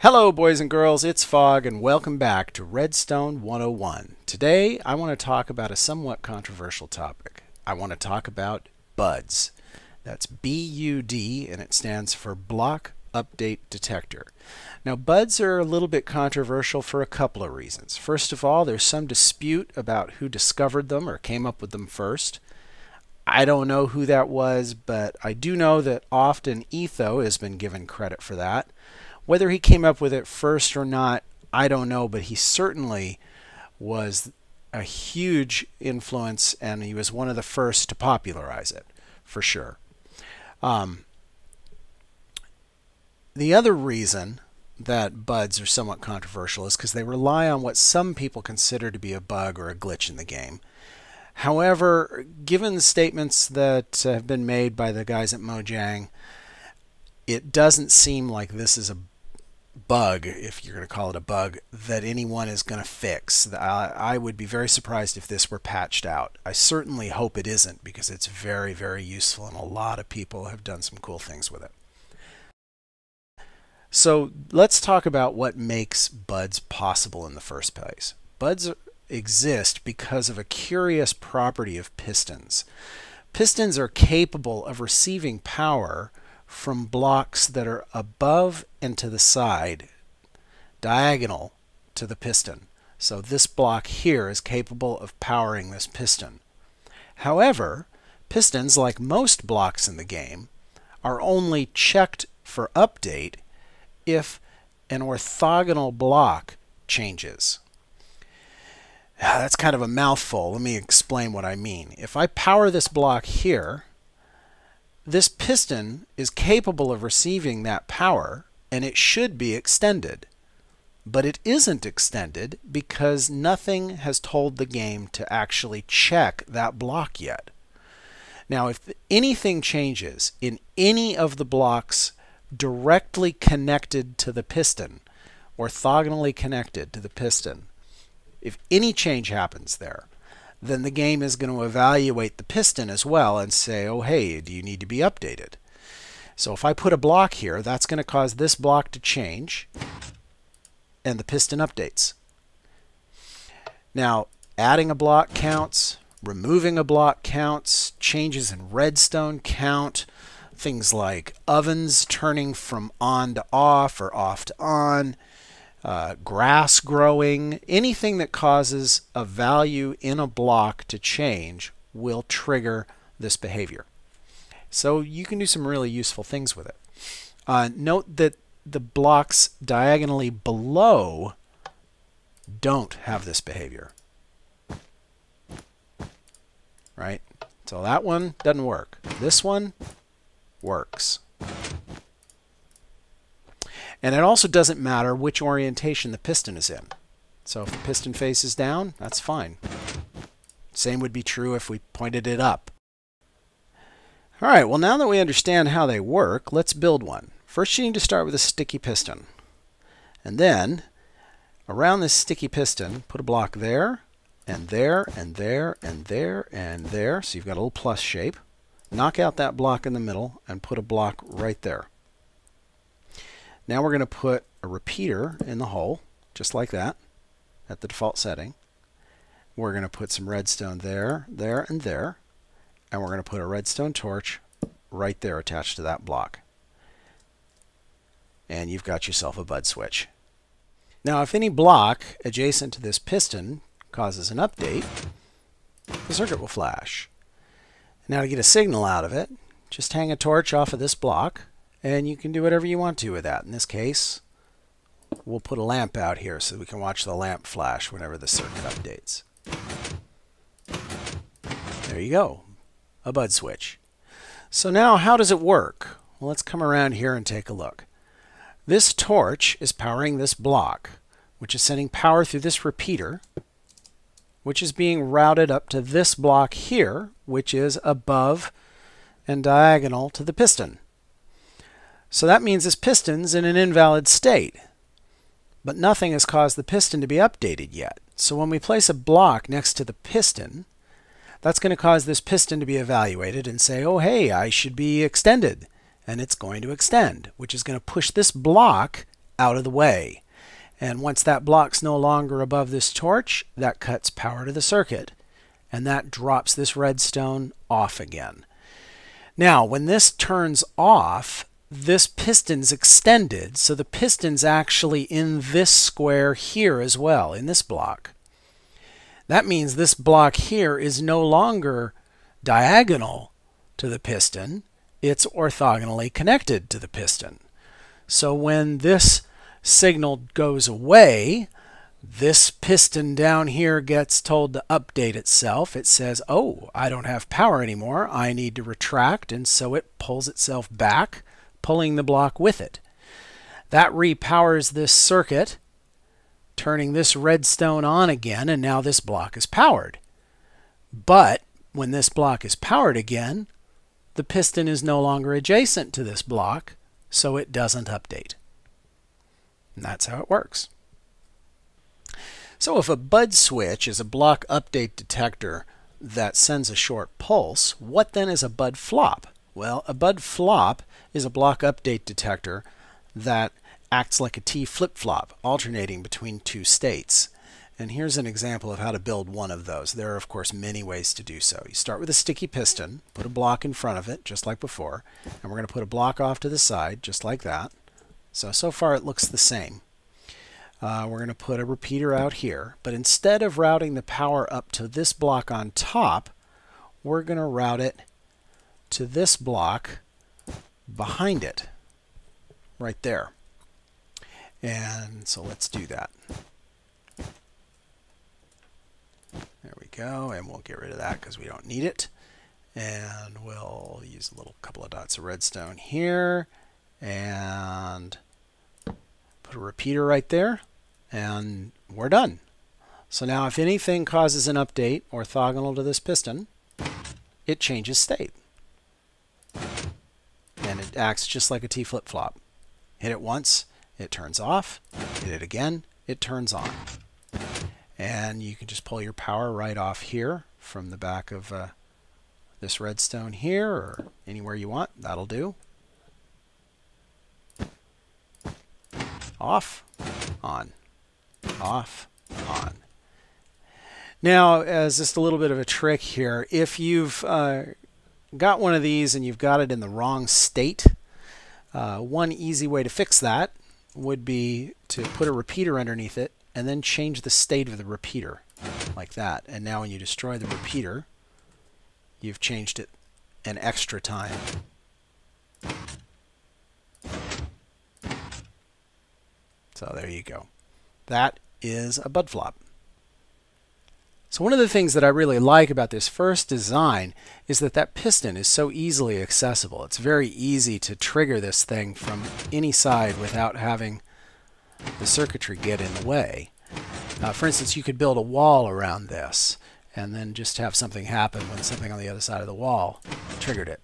Hello boys and girls, it's Fog and welcome back to Redstone 101. Today I want to talk about a somewhat controversial topic. I want to talk about BUDs. That's B-U-D and it stands for Block Update Detector. Now BUDs are a little bit controversial for a couple of reasons. First of all, there's some dispute about who discovered them or came up with them first. I don't know who that was, but I do know that often Etho has been given credit for that. Whether he came up with it first or not, I don't know, but he certainly was a huge influence and he was one of the first to popularize it, for sure. The other reason that BUDs are somewhat controversial is because they rely on what some people consider to be a bug or a glitch in the game. However, given the statements that have been made by the guys at Mojang, it doesn't seem like this is a bug, if you're going to call it a bug, that anyone is going to fix. I would be very surprised if this were patched out. I certainly hope it isn't because it's very, very useful and a lot of people have done some cool things with it. So let's talk about what makes BUDs possible in the first place. BUDs exist because of a curious property of pistons. Pistons are capable of receiving power from blocks that are above and to the side, diagonal to the piston. So this block here is capable of powering this piston. However, pistons, like most blocks in the game, are only checked for update if an orthogonal block changes. That's kind of a mouthful. Let me explain what I mean. If I power this block here, this piston is capable of receiving that power and it should be extended. But it isn't extended because nothing has told the game to actually check that block yet. Now, if anything changes in any of the blocks directly connected to the piston, orthogonally connected to the piston, if any change happens there, then the game is going to evaluate the piston as well and say, oh hey, do you need to be updated? So if I put a block here, that's going to cause this block to change and the piston updates. Now, adding a block counts, removing a block counts, changes in redstone count, things like ovens turning from on to off or off to on, grass growing, anything that causes a value in a block to change will trigger this behavior. So you can do some really useful things with it. Note that the blocks diagonally below don't have this behavior. Right? So that one doesn't work. This one works. And it also doesn't matter which orientation the piston is in. So if the piston faces down, that's fine. Same would be true if we pointed it up. All right, well now that we understand how they work, let's build one. First you need to start with a sticky piston. And then, around this sticky piston, put a block there, and there, and there, and there, and there. So you've got a little plus shape. Knock out that block in the middle and put a block right there. Now we're going to put a repeater in the hole, just like that, at the default setting. We're going to put some redstone there, there, and there. And we're going to put a redstone torch right there attached to that block. And you've got yourself a BUD switch. Now if any block adjacent to this piston causes an update, the circuit will flash. Now to get a signal out of it, just hang a torch off of this block, and you can do whatever you want to with that. In this case, we'll put a lamp out here so we can watch the lamp flash whenever the circuit updates. There you go, a BUD switch. So now how does it work? Well, let's come around here and take a look. This torch is powering this block, which is sending power through this repeater, which is being routed up to this block here, which is above and diagonal to the piston. So that means this piston's in an invalid state, but nothing has caused the piston to be updated yet. So when we place a block next to the piston, that's going to cause this piston to be evaluated and say, oh hey, I should be extended. And it's going to extend, which is going to push this block out of the way. And once that block's no longer above this torch, that cuts power to the circuit, and that drops this redstone off again. Now, when this turns off, this piston's extended, so the piston's actually in this square here as well, in this block. That means this block here is no longer diagonal to the piston, it's orthogonally connected to the piston. So when this signal goes away, this piston down here gets told to update itself. It says, oh, I don't have power anymore, I need to retract, and so it pulls itself back, pulling the block with it. That repowers this circuit, turning this redstone on again, and now this block is powered. But when this block is powered again, the piston is no longer adjacent to this block, so it doesn't update. And that's how it works. So if a bud switch is a block update detector that sends a short pulse, what then is a bud flop? Well, a bud flop is a block update detector that acts like a T flip-flop, alternating between two states. And here's an example of how to build one of those. There are, of course, many ways to do so. You start with a sticky piston, put a block in front of it, just like before, and we're going to put a block off to the side, just like that. So far it looks the same. We're going to put a repeater out here, but instead of routing the power up to this block on top, we're going to route it to this block behind it, right there. And so let's do that. There we go, and we'll get rid of that because we don't need it. And we'll use a little couple of dots of redstone here, and put a repeater right there, and we're done. So now if anything causes an update orthogonal to this piston, it changes state. And it acts just like a T flip-flop. Hit it once, it turns off. Hit it again, it turns on. And you can just pull your power right off here from the back of this redstone here, or anywhere you want. That'll do. Off, on, off, on. Now, as just a little bit of a trick here, if you've got one of these and you've got it in the wrong state, one easy way to fix that would be to put a repeater underneath it and then change the state of the repeater like that. And now when you destroy the repeater, you've changed it an extra time. So there you go. That is a bud flop. So one of the things that I really like about this first design is that piston is so easily accessible. It's very easy to trigger this thing from any side without having the circuitry get in the way. For instance, you could build a wall around this and then just have something happen when something on the other side of the wall triggered it.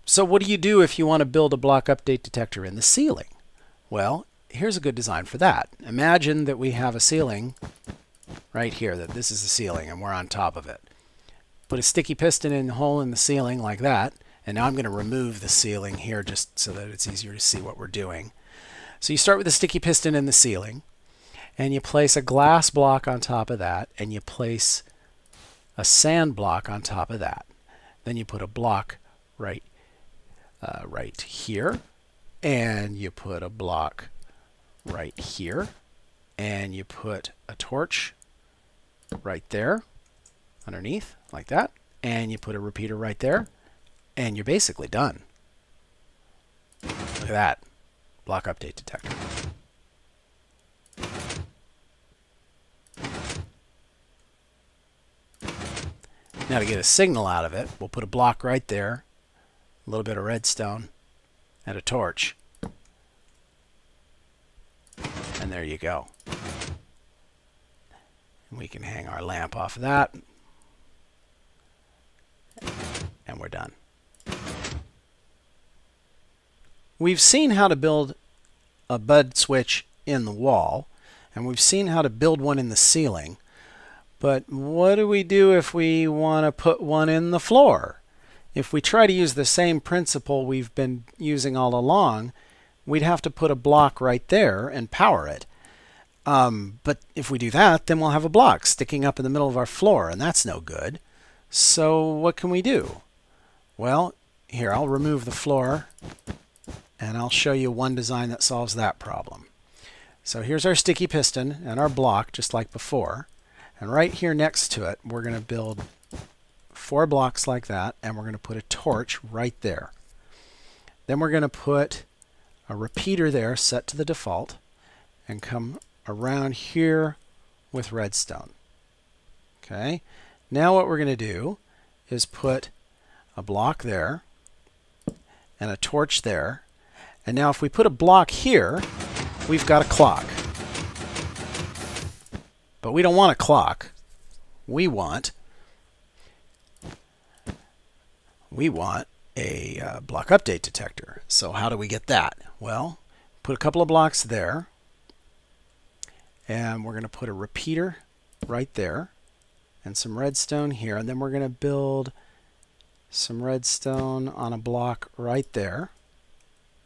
So what do you do if you want to build a block update detector in the ceiling? Well, here's a good design for that. Imagine that we have a ceiling right here, that this is the ceiling and we're on top of it. Put a sticky piston in the hole in the ceiling like that, and now I'm going to remove the ceiling here just so that it's easier to see what we're doing. So you start with a sticky piston in the ceiling, and you place a glass block on top of that, and you place a sand block on top of that. Then you put a block right here, and you put a block right here, and you put a torch right there underneath like that, and you put a repeater right there, and you're basically done. Look at that. Block update detector. Now to get a signal out of it, we'll put a block right there, a little bit of redstone, and a torch. And there you go. And we can hang our lamp off of that. And we're done. We've seen how to build a bud switch in the wall, and we've seen how to build one in the ceiling. But what do we do if we want to put one in the floor? If we try to use the same principle we've been using all along, we'd have to put a block right there and power it. But if we do that, then we'll have a block sticking up in the middle of our floor, and that's no good. So what can we do? Well, here, I'll remove the floor, and I'll show you one design that solves that problem. So here's our sticky piston and our block, just like before. And right here next to it, we're going to build 4 blocks like that, and we're going to put a torch right there. Then we're going to put a repeater there set to the default, and come around here with redstone. Okay. Now what we're going to do is put a block there and a torch there. And now if we put a block here, we've got a clock. But we don't want a clock. We want a block update detector. So how do we get that? Well, put a couple of blocks there. And we're going to put a repeater right there. And some redstone here. And then we're going to build some redstone on a block right there.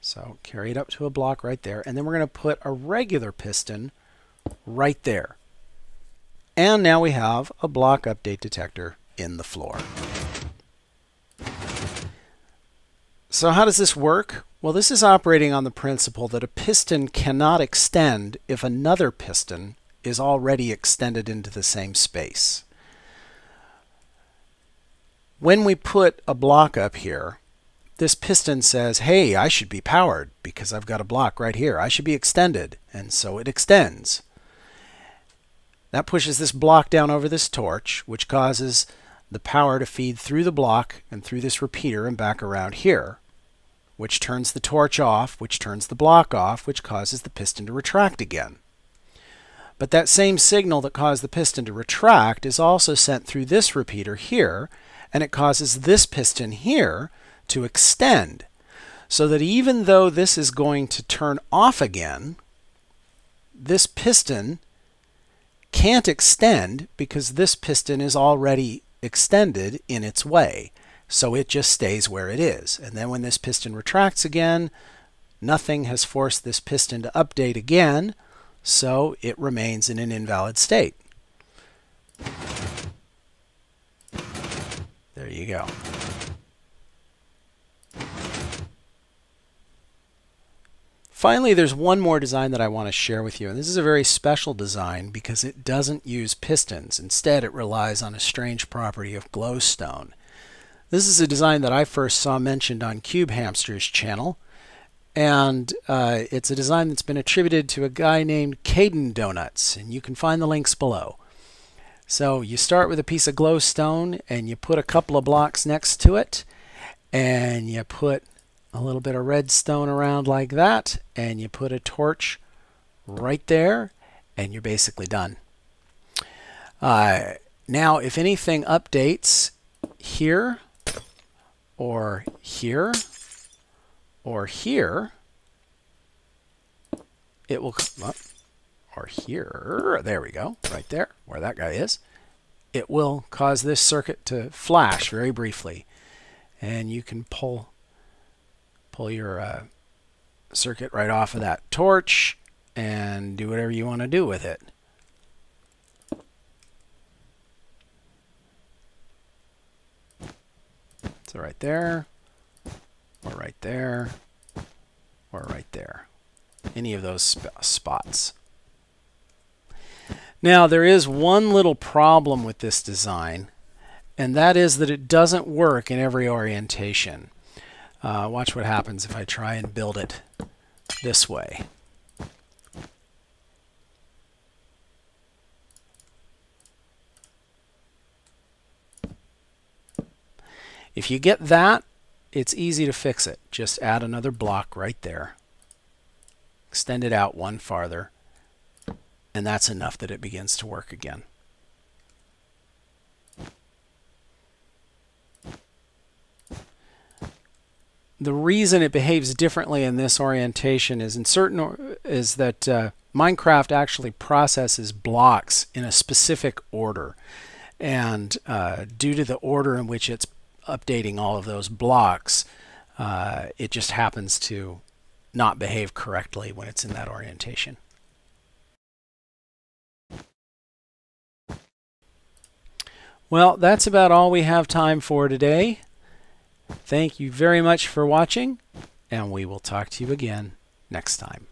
So carry it up to a block right there. And then we're going to put a regular piston right there. And now we have a block update detector in the floor. So how does this work? Well, this is operating on the principle that a piston cannot extend if another piston is already extended into the same space. When we put a block up here, this piston says, hey, I should be powered because I've got a block right here. I should be extended. And so it extends. That pushes this block down over this torch, which causes the power to feed through the block and through this repeater and back around here, which turns the torch off, which turns the block off, which causes the piston to retract again. But that same signal that caused the piston to retract is also sent through this repeater here, and it causes this piston here to extend. So that even though this is going to turn off again, this piston can't extend because this piston is already extended in its way. So it just stays where it is. And then when this piston retracts again, nothing has forced this piston to update again, so it remains in an invalid state. There you go. Finally, there's one more design that I want to share with you, and this is a very special design because it doesn't use pistons. Instead, it relies on a strange property of glowstone. This is a design that I first saw mentioned on Cube Hamster's channel, and it's a design that's been attributed to a guy named Caden Donuts, and you can find the links below. So you start with a piece of glowstone, and you put a couple of blocks next to it, and you put a little bit of redstone around like that, and you put a torch right there, and you're basically done. Now, if anything updates here, or here, or here, it will come up, or here, there we go, right there, where that guy is. It will cause this circuit to flash very briefly, and you can pull your circuit right off of that torch and do whatever you want to do with it. So right there, or right there, or right there. Any of those spots. Now there is one little problem with this design, and that is that it doesn't work in every orientation. Watch what happens if I try and build it this way. If you get that, it's easy to fix it. Just add another block right there. Extend it out one farther. and that's enough that it begins to work again. The reason it behaves differently in this orientation is that Minecraft actually processes blocks in a specific order, and due to the order in which it's updating all of those blocks, it just happens to not behave correctly when it's in that orientation. Well, that's about all we have time for today. Thank you very much for watching, and we will talk to you again next time.